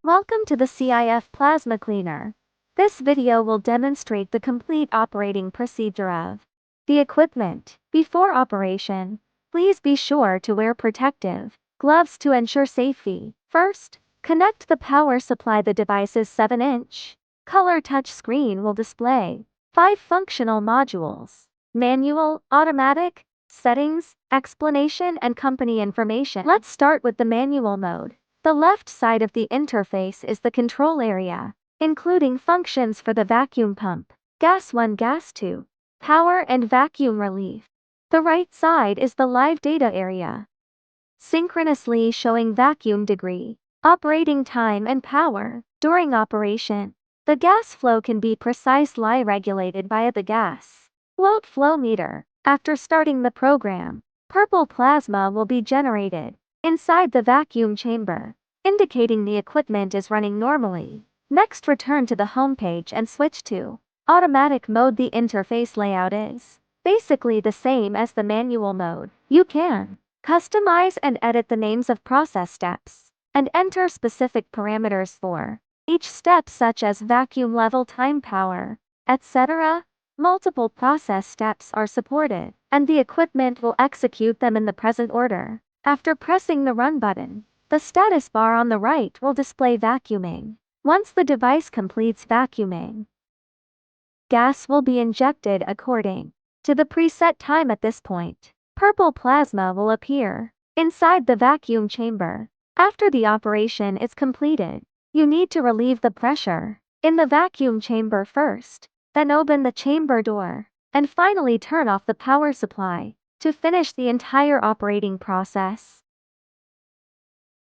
Welcome to the CIF Plasma Cleaner. This video will demonstrate the complete operating procedure of the equipment. Before operation, please be sure to wear protective gloves to ensure safety. First, connect the power supply. The device's 7-inch color touch screen will display 5 functional modules: manual, automatic, settings, explanation, and company information. Let's start with the manual mode. The left side of the interface is the control area, including functions for the vacuum pump, gas 1, gas 2, power and vacuum relief. The right side is the live data area, synchronously showing vacuum degree, operating time and power. During operation, the gas flow can be precisely regulated via the gas float flow meter. After starting the program, purple plasma will be generated inside the vacuum chamber, indicating the equipment is running normally. Next, return to the home page and switch to automatic mode. The interface layout is basically the same as the manual mode. You can customize and edit the names of process steps and enter specific parameters for each step, such as vacuum level, time, power, etc. Multiple process steps are supported, and the equipment will execute them in the present order. After pressing the run button, the status bar on the right will display vacuuming. Once the device completes vacuuming, gas will be injected according to the preset time. At this point, purple plasma will appear inside the vacuum chamber. After the operation is completed, you need to relieve the pressure in the vacuum chamber first, then open the chamber door, and finally turn off the power supply to finish the entire operating process.